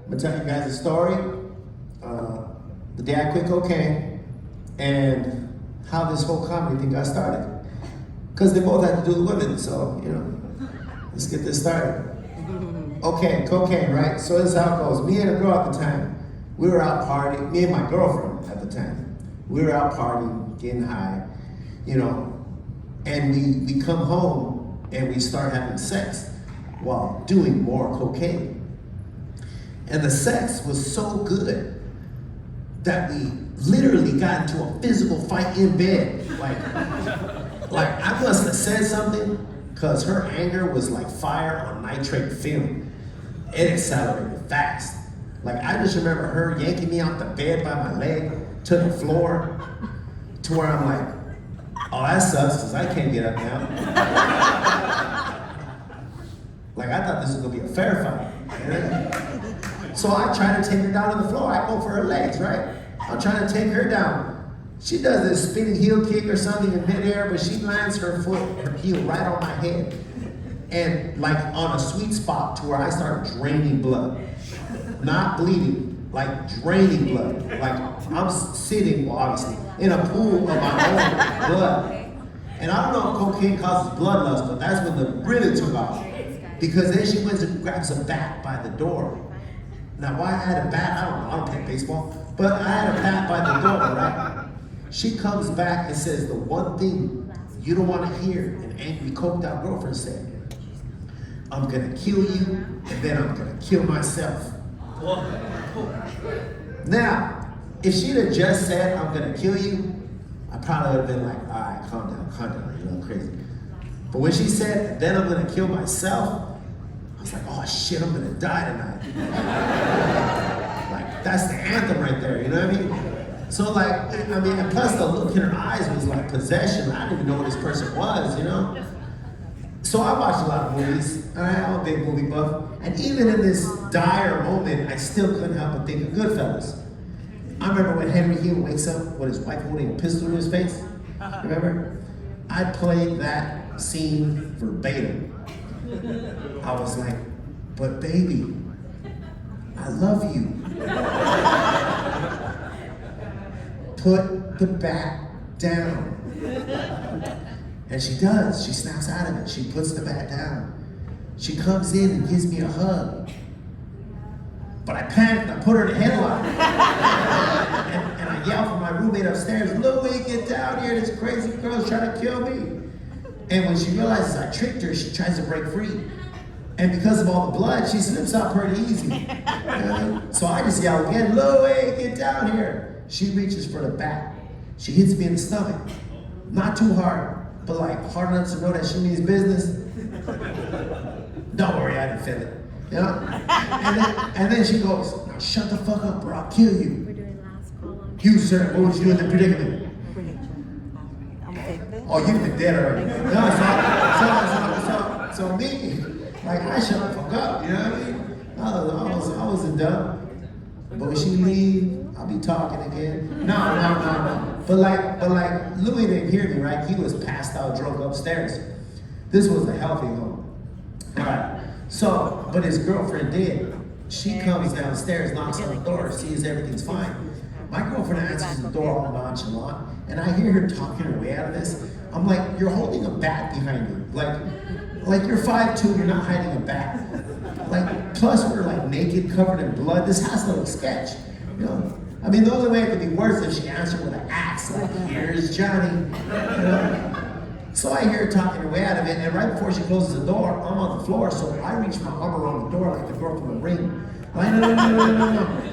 I'm gonna tell you guys a story. The day I quit cocaine and how this whole comedy thing got started. Because they both had to do with women, so, you know, let's get this started. Okay, cocaine, right? So this is how it goes. Me and a girl at the time, we were out partying, me and my girlfriend at the time. We were out partying, getting high, you know, and we come home and we start having sex while doing more cocaine. And the sex was so good that we literally got into a physical fight in bed. Like I must have said something, because her anger was like fire on nitrate film. It accelerated fast. Like I just remember her yanking me out the bed by my leg to the floor, to where I'm like, oh, that sucks, because I can't get up now. Like I thought this was gonna be a fair fight. You know? So I try to take her down to the floor. I go for her legs, right? I'm trying to take her down. She does this spinning heel kick or something in midair, but she lands her heel right on my head. And like on a sweet spot to where I start draining blood. Not bleeding, like draining blood. Like I'm sitting, well, obviously, in a pool of my own blood. And I don't know if cocaine causes bloodlust, but that's when the really took off. Because then she went and grabs a bat by the door. Now, why I had a bat, I don't play baseball, but I had a bat by the door, right? She comes back and says the one thing you don't want to hear an angry, coked out girlfriend say: I'm gonna kill you, and then I'm gonna kill myself. Now, if she'd have just said, I'm gonna kill you, I probably would have been like, all right, calm down, you're a little crazy. But when she said, then I'm gonna kill myself, I was like, oh shit, I'm gonna die tonight. Like, that's the anthem right there, you know what I mean? So like, I mean, and plus the look in her eyes was like possession. I didn't even know who this person was, you know? So I watched a lot of movies, all right, I'm a big movie buff. And even in this dire moment, I still couldn't help but think of Goodfellas. I remember when Henry Hill wakes up with his wife holding a pistol in his face, remember? I played that scene verbatim. I was like, but baby, I love you. Put the bat down. And she does, she snaps out of it. She puts the bat down. She comes in and gives me a hug. But I panicked, I put her in a headlock. and I yelled for my roommate upstairs, Louie, get down here, this crazy girl's trying to kill me. And when she realizes I tricked her, she tries to break free. And because of all the blood, she slips out pretty easy. So I just yell again, Louie, get down here. She reaches for the bat. She hits me in the stomach. Not too hard, but like hard enough to know that she means business. Don't worry, I didn't feel it. You know? And then she goes, now shut the fuck up or I'll kill you. We're doing last call on. You, sir, what would you do in the predicament? Oh, you've been dead already. No, so me, like I shut the fuck up, you know what I mean? I wasn't dumb. But when she leave, I'll be talking again. No. But like Louis didn't hear me, right? He was passed out drunk upstairs. This was a healthy home. All right. So, but his girlfriend did. She comes downstairs, knocks on the door, sees everything's fine. My girlfriend answers the door all nonchalant, and I hear her talking her way out of this. I'm like, you're holding a bat behind you. Like you're 5'2", you're not hiding a bat. Like, plus we're like naked, covered in blood. This has to look sketch, you know? I mean, the only way it could be worse is if she answered with an axe, like, here's Johnny, you know? So I hear her talking her way out of it, and right before she closes the door, I'm on the floor, so I reach my arm around the door like the girl from The Ring. Like,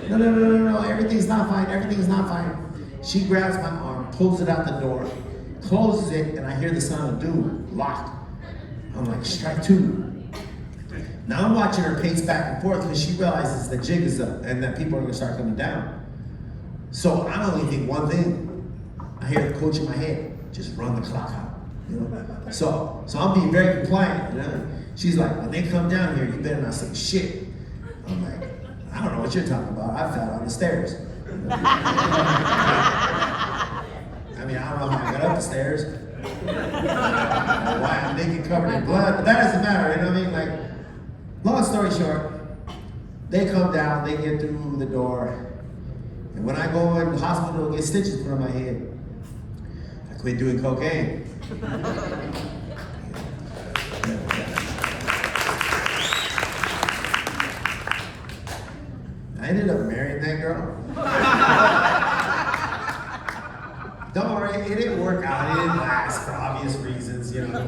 no, everything's not fine. She grabs my arm, pulls it out the door, closes it, and I hear the sound of doom, locked. I'm like, strike two. Now I'm watching her pace back and forth because she realizes the jig is up and that people are gonna start coming down. So I only think one thing. I hear the coach in my head, just run the clock out. You know? So I'm being very compliant. You know? She's like, when they come down here, you better not say shit. I'm like, I don't know what you're talking about. I fell on the stairs. I mean, I don't know how I got up the stairs. Why I'm naked, covered in blood, but that doesn't matter. You know what I mean? Like, long story short, They come down, they get through the door. And when I go in the hospital, get stitches put on my head. I quit doing cocaine. I ended up marrying that girl. Don't worry, it didn't work out. It didn't last for obvious reasons, you know.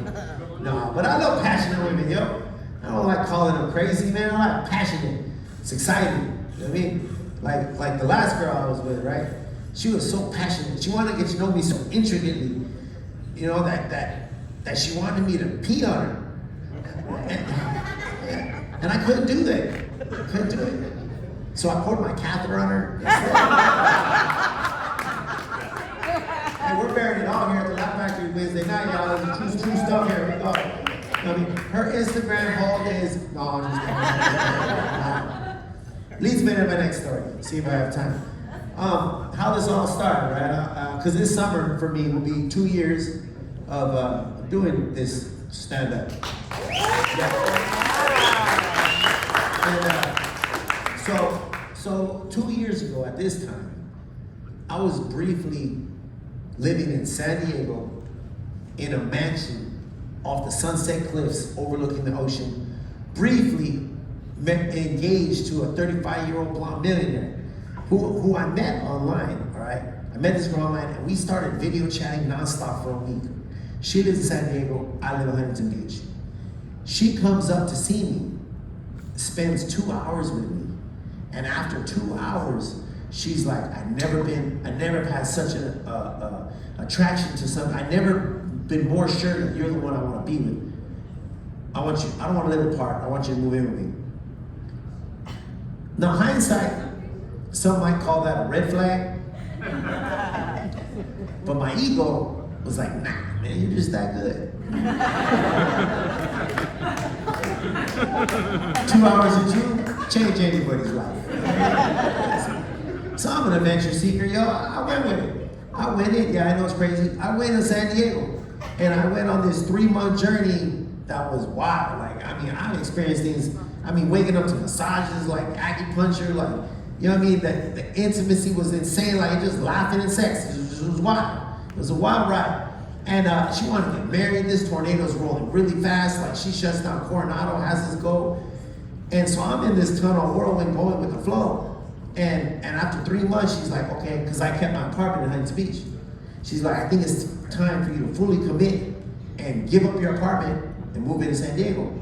No, but I love passionate women, yo. I don't like calling them crazy, man. I like passionate. It's exciting. You know what I mean? Like the last girl I was with, right? She was so passionate. She wanted to get to know me so intricately, you know, that she wanted me to pee on her. And I couldn't do that. I couldn't do it. So I poured my catheter on her. And we're bearing it all here at the Laugh Factory Wednesday night, y'all. There's true stuff here. We go. I mean, her Instagram hold is, no, I'm just kidding. Leads me to my next story. See if I have time. How this all started, right? Because this summer for me will be 2 years of doing this stand-up. Yeah. And so 2 years ago at this time, I was briefly living in San Diego in a mansion off the Sunset Cliffs overlooking the ocean, briefly engaged to a 35-year-old blonde millionaire who I met online, all right? I met this girl online and we started video chatting nonstop for a week. She lives in San Diego, I live in Huntington Beach. She comes up to see me, spends 2 hours with me, and after 2 hours, she's like, I never had such an attraction to something. I've never been more sure that you're the one I want to be with. I don't want to live apart. I want you to move in with me. Now, hindsight, some might call that a red flag. But my ego was like, nah, man, you're just that good. 2 hours with you, change anybody's life. So I'm an adventure seeker, yo. I went with it. I went in, yeah, I know it's crazy. I went to San Diego. And I went on this 3-month journey that was wild. Like, I mean, I've experienced things, waking up to massages, like acupuncture, like, you know what I mean? The intimacy was insane, like just laughing and sex. It was wild. It was a wild ride. And she wanted to get married. This tornado's rolling really fast. Like, she shuts down Coronado, has us go. And so I'm in this tunnel whirlwind going with the flow. And after 3 months, she's like, okay, because I kept my apartment in Huntington Beach. She's like, I think it's time for you to fully commit and give up your apartment and move into San Diego.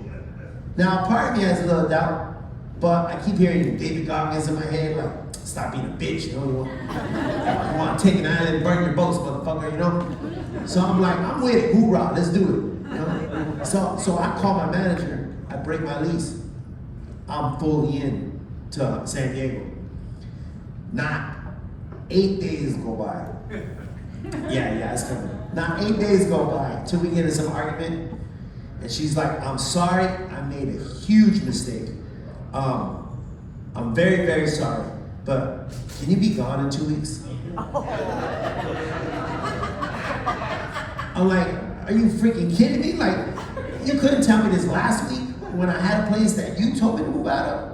Now, part of me has a little doubt, but I keep hearing David Goggins in my head, like, stop being a bitch, you know? You want to take an island and burn your boats, motherfucker, you know? So I'm like, I'm with it, hoorah, let's do it, you know? So I call my manager, I break my lease. I'm fully in to San Diego. Not 8 days go by. Yeah, it's coming. Not 8 days go by till we get in some argument. And she's like, I'm sorry, I made a huge mistake. I'm very, very sorry, but can you be gone in 2 weeks? I'm like, are you freaking kidding me? Like, you couldn't tell me this last week when I had a place that you told me to move out of?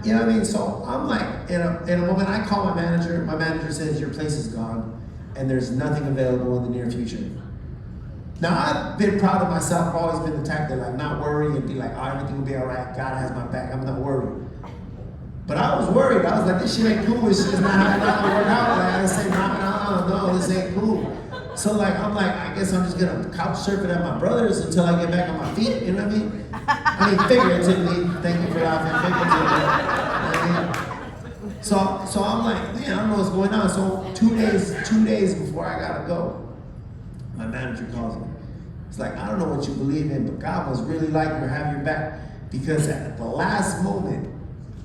You know what I mean? So I'm like, in a moment, I call my manager says, your place is gone, and there's nothing available in the near future. Now, I've been proud of myself. I've always been the type that like not worry and be like, oh, everything will be all right. God has my back. I'm not worried. But I was worried. I was like, this shit ain't cool. This shit is not gonna work out. Like, I say, no, this ain't cool. So like, I'm like, I guess I'm just gonna couch surf it at my brother's until I get back on my feet. You know what I mean? Figuratively. Thank you for laughing. Figuratively. So I'm like, man, I don't know what's going on. So 2 days before I gotta go, my manager calls me. He's like, I don't know what you believe in, but God must really like you or have your back, because at the last moment,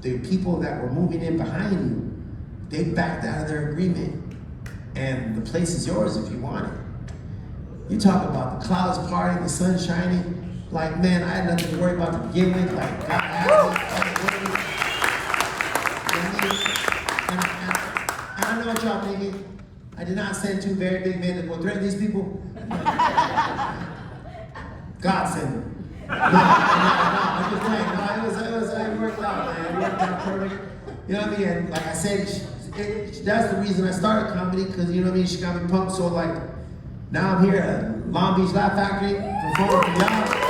the people that were moving in behind you, they backed out of their agreement, and the place is yours if you want it. You talk about the clouds parting, the sun shining. Like, man, I had nothing to worry about to begin with. Like, God has me. And I know what y'all thinking. I did not send 2 very big men to go threaten these people. God sent them. No, I'm just saying. No, it it worked out, man. It worked out perfect. You know what I mean? And like I said, that's the reason I started comedy, because you know what I mean. She got me pumped. So like, now I'm here at Long Beach Laugh Factory performing for y'all.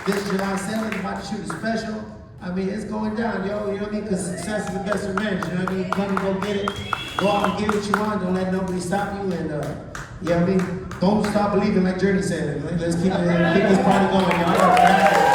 This July 7th, I'm about to shoot a special. I mean, it's going down, yo. You know what I mean? Because success is the best revenge. You know what I mean? Come and go get it. Go out and get what you want. Don't let nobody stop you. And you know what I mean? Don't stop believing, like Journey said. Let's keep this party going, y'all.